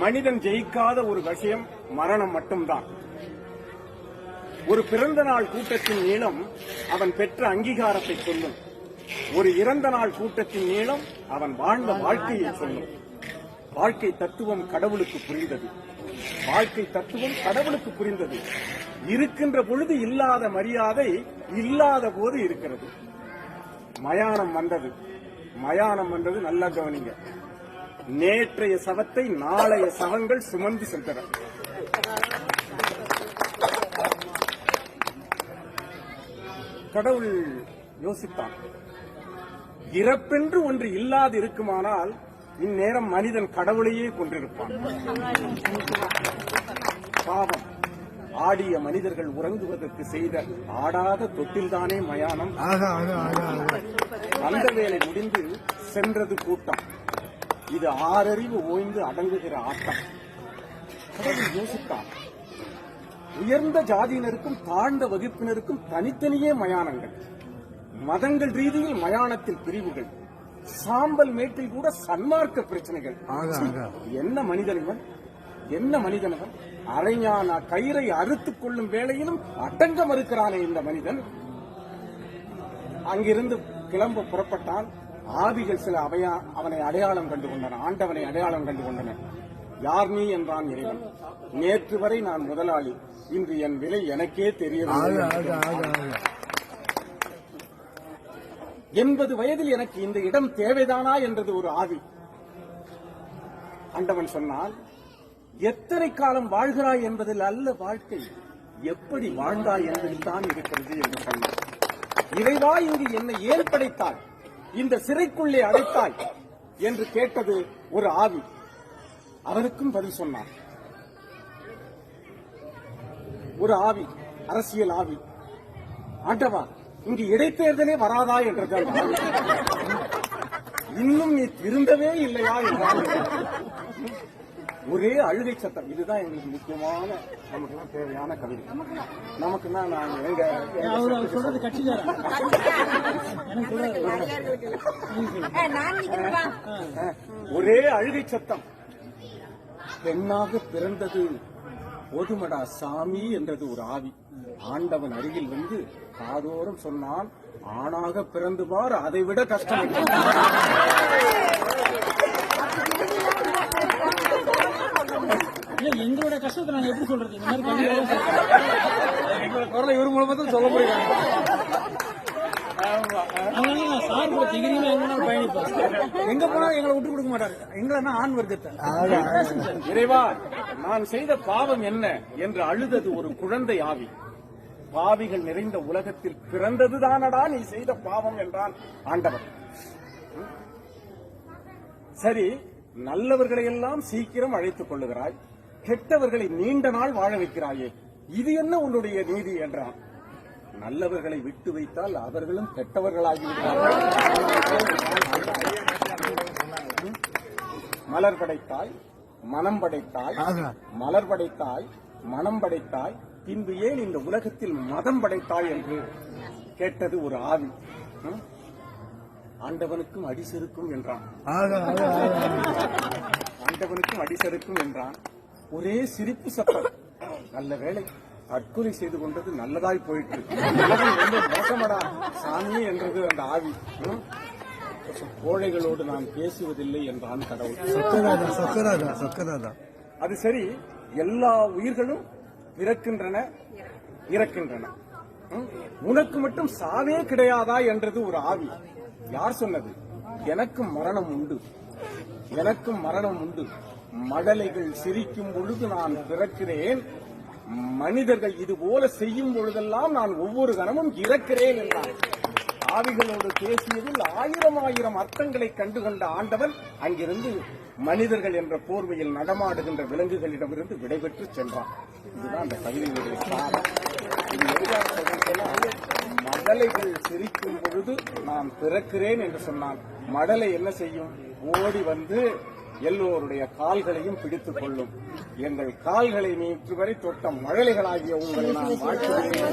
மனிதன் ஜெயிக்காத ஒரு விஷயம் மரணம் மட்டும்தான். ஒரு பிறந்த நாள் கூட்டத்தின் நீளம் அவன் பெற்ற அங்கீகாரத்தை சொல்லும். ஒரு இறந்த நாள் கூட்டத்தின் நீளம் அவன் வாழ்ந்த வாழ்க்கையை சொல்லும். வாழ்க்கை தத்துவம் கடவுளுக்கு புரிந்தது. வாழ்க்கை தத்துவம் கடவுளுக்கு புரிந்தது. இருக்கின்ற பொழுது இல்லாத மரியாதை இல்லாத போது இருக்கிறது. மயானம் வந்தது. மயானம் வந்தது, நல்லா கவனிங்க. நேற்றைய சவத்தை நாளைய சவங்கள் சுமந்து சென்றன. கடவுள் யோசித்தான், இறப்பென்று ஒன்று இல்லாது இருக்குமானால் இந்நேரம் மனிதன் கடவுளையே கொண்டிருப்பான். பாவம், ஆடிய மனிதர்கள் உறங்குவதற்கு செய்த ஆடாத தொட்டில்தானே மயானம். அந்த வேலை முடிந்து சென்றது கூட்டம். இது ஆறறிவு ஓய்ந்து அடங்குகிற ஆட்டம். கடவுள் யோசித்தான், உயர்ந்த ஜாதியினருக்கும் தாழ்ந்த வகுப்பினருக்கும் தனித்தனியே மயானங்கள். மதங்கள் ரீதியில் மயானத்தில் பிரிவுகள். சாம்பல் மேட்டில் கூட சன்மார்க்க பிரச்சனைகள். என்ன மனிதனவன், என்ன மனிதனவன்! அரைஞான கயிறை அறுத்துக் கொள்ளும் வேளையிலும் அடங்க மறுக்கிறானே இந்த மனிதன். அங்கிருந்து கிளம்ப புறப்பட்டால் ஆவிகள் சில அவனை அடையாளம் கண்டு கொண்டன. ஆண்டவனை அடையாளம் கண்டு கொண்டன. யார் நீ என்றான் இறைவன். நேற்று வரை நான் முதலாளி, இன்று என் விலை எனக்கே தெரியவில்லை. 80 வயதில் எனக்கு இந்த இடம் தேவைதானா என்றது ஒரு ஆவி. ஆண்டவன் சொன்னால், எத்தனை காலம் வாழ்கிறாய் என்பதில் அல்ல வாழ்க்கை, எப்படி வாழ்ந்தாய் என்பதில் தான் இருக்கிறது என்று சொன்னார். இறைவா, இங்கு என்னை ஏன் படைத்தாய், இந்த சிறைக்குள்ளே அடைத்தாய் என்று கேட்டது ஒரு ஆவி. அவனுக்கும் பதில் சொன்னார் ஒரு ஆவி, அரசியல் ஆவி. ஆண்டவா, இங்கு இடைத்தேர்தலே வராதா என்றது. இன்னும் நீ திருந்தவே இல்லையா என்றால் ஒரே அழுகை சத்தம். இதுதான் எங்களுக்கு முக்கியமான, நமக்கு தேவையான கவிதை. நமக்குன்னா நாங்க சொல்றது கட்சிக்காரன் ஒரே அழுகை சத்தம். பெண்ணாக பிறந்தது போதுமடா சாமி என்றது ஒரு ஆவி. ஆண்டவன் அருகில் வந்து காதோறும் சொன்னான், ஆணாக பிறந்து பார், அதை விட கஷ்டம். எங்களோட கஷ்டத்தை நாங்க எப்படி சொல்றது? எங்களோட குரலை இவர் மூலமா தான் சொல்ல முடியும். சார் கூட திகிரியில எங்க பயணிப்பார், எங்க போனா எங்களை விட்டு கொடுக்க மாட்டாரு. எங்களை ஆண் வர்க்கத்தை. இறைவா, நான் செய்த பாவம் என்ன என்று அழுதது ஒரு குழந்தை ஆவி. பாவிகள் நிறைந்த உலகத்தில் பிறந்ததுதானடா நீ செய்த பாவம் என்றான் ஆண்டவர். சரி, நல்லவர்களை எல்லாம் சீக்கிரம் அழைத்துக் கொள்ளுகிறாய், கெட்டவர்களை நீண்ட நாள் வாழ வைக்கிறாயே, இது என்ன உன்னுடைய நீதி என்றான். நல்லவர்களை விட்டு வைத்தால் அவர்களும் கெட்டவர்களாகிவிட்டார்கள். மலர் படைத்தாய், மனம் படைத்தாய், மலர் படைத்தாய், மனம் படைத்தாய், பின்பு ஏன் இந்த உலகத்தில் மதம் படைத்தாய் என்று கேட்டது ஒரு ஆவி. ஆண்டவனுக்கும் அடிசெருக்கும் என்றான். ஆண்டவனுக்கும் அடிசெருக்கும் என்றான். ஒரே சிரிப்பு சத்தம். நல்ல வேளை, தற்கொலை செய்து கொண்டது நல்லதாய் போயிட்டு. ரொம்ப மோசமடா சாமி என்றது அந்த ஆவி. கோழைகளோடு நான் பேசுவதில்லை என்றான் கடவுள். அது சரி, எல்லா உயிர்களும் பிறக்கின்றன, இறக்கின்றன, உனக்கு மட்டும் சாவே கிடையாதா என்றது ஒரு ஆவி. யார் சொன்னது? எனக்கும் மரணம் உண்டு, எனக்கும் மரணம் உண்டு. மடலைகள் சிரிக்கும் பொழுது நான் பிறக்கிறேன், மனிதர்கள் இதுபோல செய்யும் பொழுதெல்லாம் நான் ஒவ்வொரு கணமும் இறக்கிறேன் என்றான். ஆவிகளோடு பேசியதில் 1000 அர்த்தங்களை கண்டுகொண்ட ஆண்டவன் அங்கிருந்து மனிதர்கள் என்ற போர்வையில் நடமாடுகின்ற விலங்குகளிடமிருந்து விடைபெற்று சென்றான். இதுதான் அந்த கவிதைகளுடைய சாரம். இது எதிராக மடலைகள் சிரிக்கும் பொழுது நான் பிறக்கிறேன் என்று சொன்னான். மடலை என்ன செய்யும்? ஓடி வந்து எல்லோருடைய கால்களையும் பிடித்துக் கொள்ளும். எங்கள் கால்களை நேற்று வரை தொட்ட மழலைகளாகிய உங்களை நான் வாழ்த்துகிறேன்.